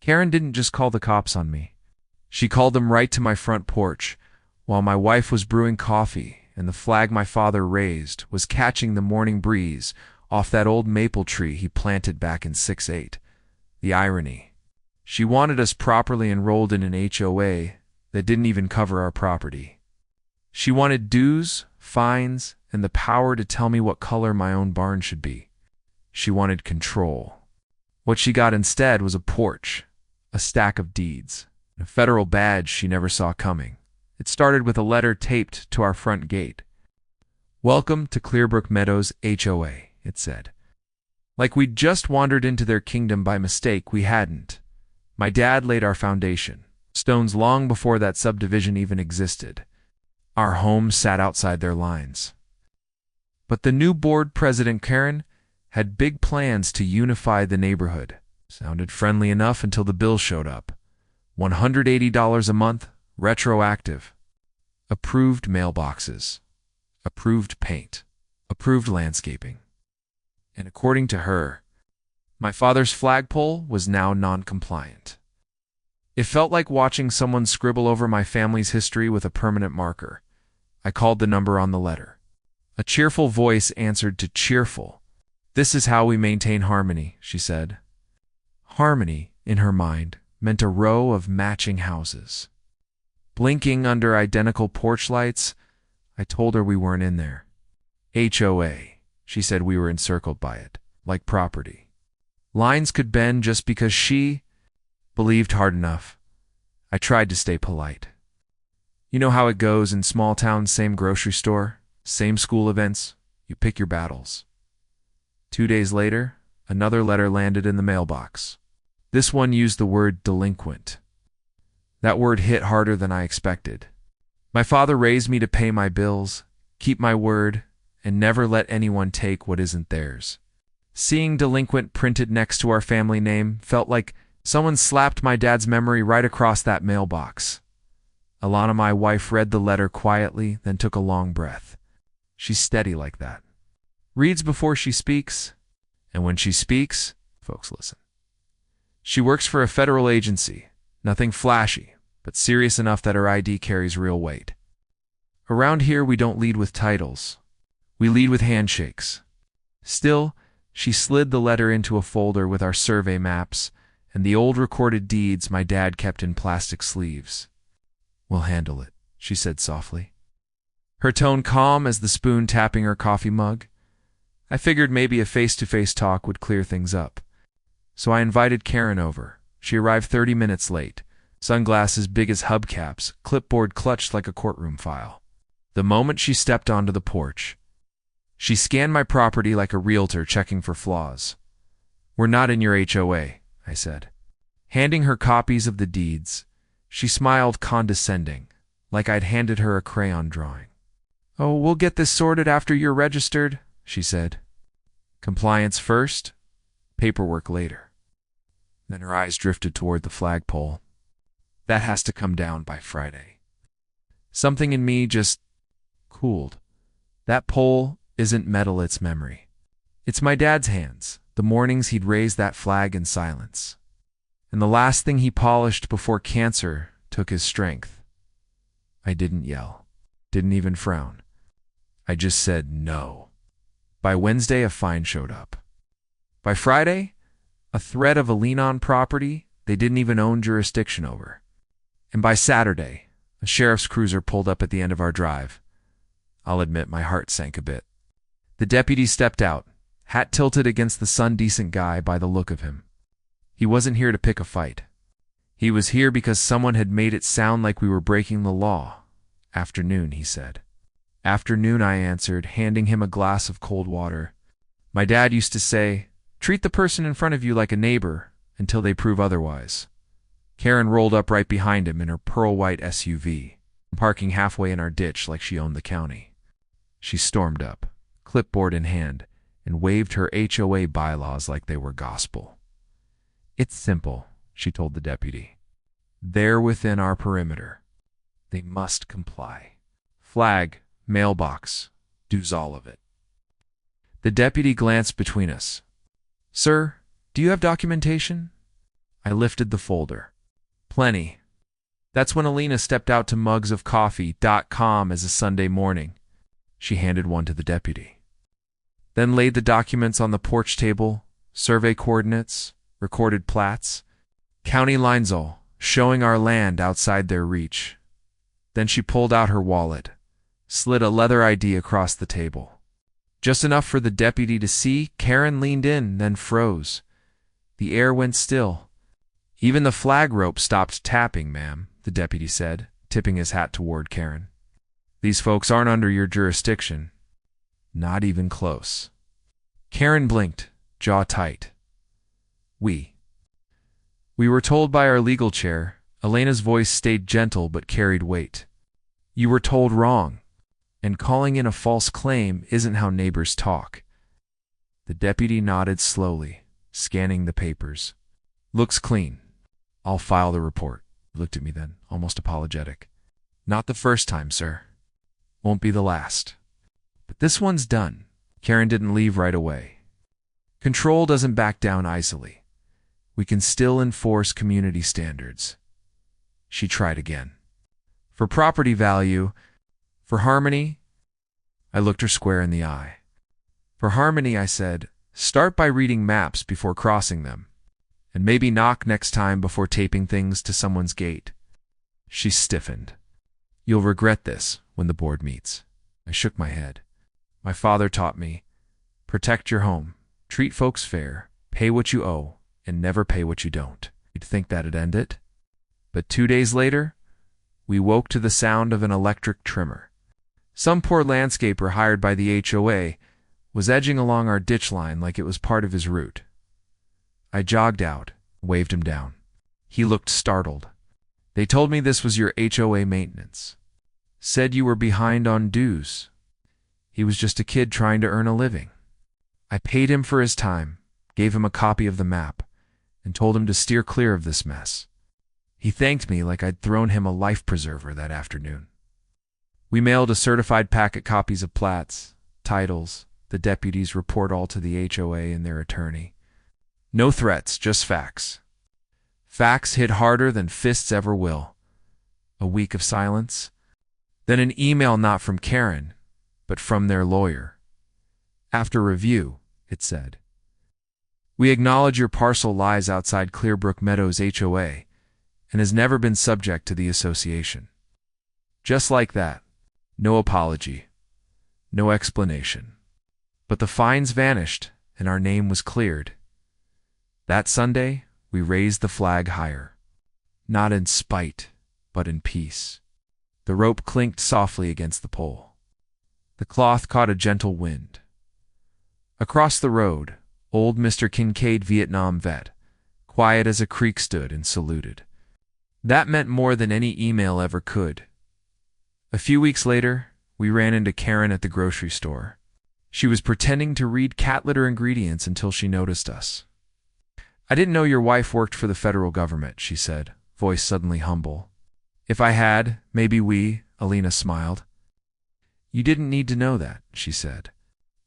Karen didn't just call the cops on me. She called them right to my front porch, while my wife was brewing coffee and the flag my father raised was catching the morning breeze off that old maple tree he planted back in '68. The irony. She wanted us properly enrolled in an HOA that didn't even cover our property. She wanted dues, fines, and the power to tell me what color my own barn should be. She wanted control. What she got instead was a porch, a stack of deeds, and a federal badge she never saw coming. It started with a letter taped to our front gate. "Welcome to Clearbrook Meadows HOA," it said. Like we'd just wandered into their kingdom by mistake, we hadn't. My dad laid our foundation, stones long before that subdivision even existed. Our home sat outside their lines. But the new board president, Karen, had big plans to unify the neighborhood. Sounded friendly enough until the bill showed up. $180 a month, retroactive. Approved mailboxes. Approved paint. Approved landscaping. And according to her, my father's flagpole was now non-compliant. It felt like watching someone scribble over my family's history with a permanent marker. I called the number on the letter. A cheerful voice answered to cheerful. "This is how we maintain harmony," she said. Harmony, in her mind, meant a row of matching houses. Blinking under identical porch lights, I told her we weren't in there. HOA, she said we were encircled by it, like property. Lines could bend just because she believed hard enough. I tried to stay polite. You know how it goes in small towns, same grocery store, same school events, you pick your battles. 2 days later, another letter landed in the mailbox. This one used the word delinquent. That word hit harder than I expected. My father raised me to pay my bills, keep my word, and never let anyone take what isn't theirs. Seeing delinquent printed next to our family name felt like someone slapped my dad's memory right across that mailbox. Alana, my wife, read the letter quietly, then took a long breath. She's steady like that. Reads before she speaks, and when she speaks, folks listen. She works for a federal agency, nothing flashy, but serious enough that her ID carries real weight. Around here, we don't lead with titles. We lead with handshakes. Still, she slid the letter into a folder with our survey maps and the old recorded deeds my dad kept in plastic sleeves. "We'll handle it," she said softly. Her tone calm as the spoon tapping her coffee mug. I figured maybe a face-to-face talk would clear things up. So I invited Karen over. She arrived 30 minutes late, sunglasses big as hubcaps, clipboard clutched like a courtroom file. The moment she stepped onto the porch, she scanned my property like a realtor checking for flaws. "We're not in your HOA," I said. Handing her copies of the deeds, she smiled condescending, like I'd handed her a crayon drawing. "Oh, we'll get this sorted after you're registered," she said. "Compliance first, paperwork later." Then her eyes drifted toward the flagpole. "That has to come down by Friday." Something in me just cooled. That pole isn't metal, it's memory. It's my dad's hands, the mornings he'd raised that flag in silence. And the last thing he polished before cancer took his strength. I didn't yell, didn't even frown. I just said no. By Wednesday, a fine showed up. By Friday, a threat of a lien-on property they didn't even own jurisdiction over. And by Saturday, a sheriff's cruiser pulled up at the end of our drive. I'll admit my heart sank a bit. The deputy stepped out, hat tilted against the sun, decent guy by the look of him. He wasn't here to pick a fight. He was here because someone had made it sound like we were breaking the law. "Afternoon," he said. "Afternoon," I answered, handing him a glass of cold water. My dad used to say, "Treat the person in front of you like a neighbor until they prove otherwise." Karen rolled up right behind him in her pearl-white SUV, parking halfway in our ditch like she owned the county. She stormed up, clipboard in hand, and waved her HOA bylaws like they were gospel. "It's simple," she told the deputy. "They're within our perimeter. They must comply. Flag, mailbox, dues, all of it." The deputy glanced between us. "Sir, do you have documentation?" I lifted the folder. Plenty. That's when Alina stepped out to mugsofcoffee.com as a Sunday morning. She handed one to the deputy. Then laid the documents on the porch table, survey coordinates, recorded plats, county lines all, showing our land outside their reach. Then she pulled out her wallet, slid a leather ID across the table. Just enough for the deputy to see. Karen leaned in, then froze. The air went still. Even the flag rope stopped tapping, ma'am, the deputy said, tipping his hat toward Karen. These folks aren't under your jurisdiction. Not even close. Karen blinked, jaw tight. We were told by our legal chair. Elena's voice stayed gentle but carried weight. You were told wrong, and calling in a false claim isn't how neighbors talk. The deputy nodded slowly, scanning the papers. Looks clean. I'll file the report. He looked at me then, almost apologetic. Not the first time, sir. Won't be the last. But this one's done. Karen didn't leave right away. Control doesn't back down easily. We can still enforce community standards. She tried again. For property value, for harmony, I looked her square in the eye. For harmony, I said, start by reading maps before crossing them, and maybe knock next time before taping things to someone's gate. She stiffened. You'll regret this when the board meets. I shook my head. My father taught me, protect your home, treat folks fair, pay what you owe, and never pay what you don't. You'd think that'd end it? But 2 days later, we woke to the sound of an electric trimmer. Some poor landscaper hired by the HOA was edging along our ditch line like it was part of his route. I jogged out, waved him down. He looked startled. They told me this was your HOA maintenance. Said you were behind on dues. He was just a kid trying to earn a living. I paid him for his time, gave him a copy of the map, and told him to steer clear of this mess. He thanked me like I'd thrown him a life preserver that afternoon. We mailed a certified packet copies of plats, titles, the deputy's report all to the HOA and their attorney. No threats, just facts. Facts hit harder than fists ever will. A week of silence. Then an email not from Karen, but from their lawyer. After review, it said, we acknowledge your parcel lies outside Clearbrook Meadows HOA and has never been subject to the association. Just like that. No apology. No explanation. But the fines vanished and our name was cleared. That Sunday, we raised the flag higher. Not in spite, but in peace. The rope clinked softly against the pole. The cloth caught a gentle wind. Across the road, old Mr. Kincaid, Vietnam vet, quiet as a creek, stood and saluted. That meant more than any email ever could. A few weeks later, we ran into Karen at the grocery store. She was pretending to read cat litter ingredients until she noticed us. I didn't know your wife worked for the federal government, she said, voice suddenly humble. If I had, maybe we, Alina smiled. You didn't need to know that, she said.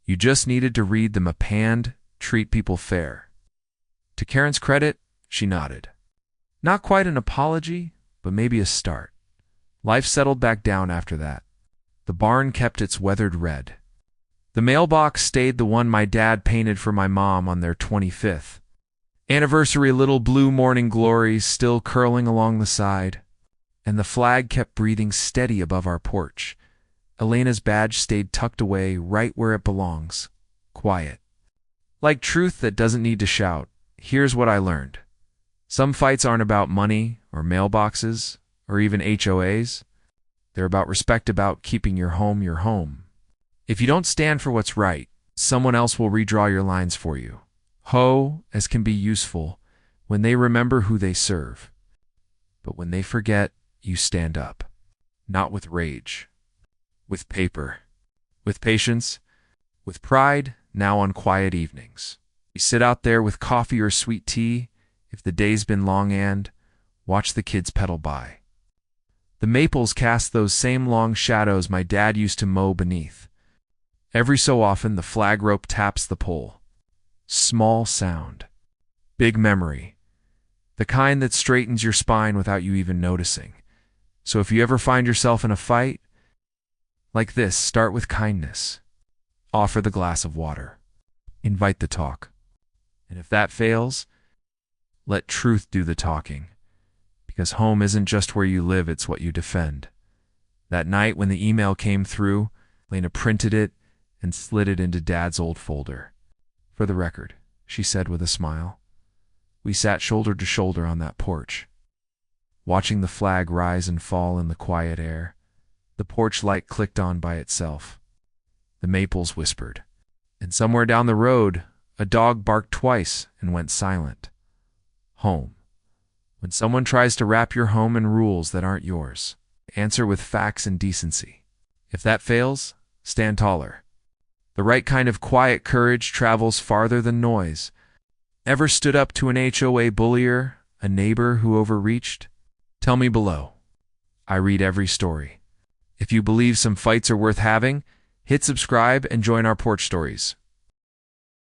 You just needed to read the map and treat people fair. To Karen's credit, she nodded. Not quite an apology, but maybe a start. Life settled back down after that. The barn kept its weathered red. The mailbox stayed the one my dad painted for my mom on their 25th anniversary, little blue morning glories still curling along the side, and the flag kept breathing steady above our porch. Elena's badge stayed tucked away right where it belongs, quiet. Like truth that doesn't need to shout, here's what I learned. Some fights aren't about money or mailboxes or even HOAs. They're about respect, about keeping your home your home. If you don't stand for what's right, someone else will redraw your lines for you. HOAs can be useful when they remember who they serve. But when they forget, you stand up. Not with rage. With paper. With patience. With pride, now on quiet evenings. You sit out there with coffee or sweet tea, if the day's been long, and watch the kids pedal by. The maples cast those same long shadows my dad used to mow beneath. Every so often the flag rope taps the pole. Small sound. Big memory. the kind that straightens your spine without you even noticing. So if you ever find yourself in a fight like this, start with kindness. Offer the glass of water. Invite the talk. And if that fails, let truth do the talking. Because home isn't just where you live, it's what you defend. That night when the email came through, Lena printed it and slid it into Dad's old folder. For the record, she said with a smile. We sat shoulder to shoulder on that porch, watching the flag rise and fall in the quiet air. The porch light clicked on by itself. The maples whispered. And somewhere down the road, a dog barked twice and went silent. Home. When someone tries to wrap your home in rules that aren't yours, answer with facts and decency. If that fails, stand taller. The right kind of quiet courage travels farther than noise. Ever stood up to an HOA bullier, a neighbor who overreached? Tell me below. I read every story. If you believe some fights are worth having, hit subscribe and join our porch stories.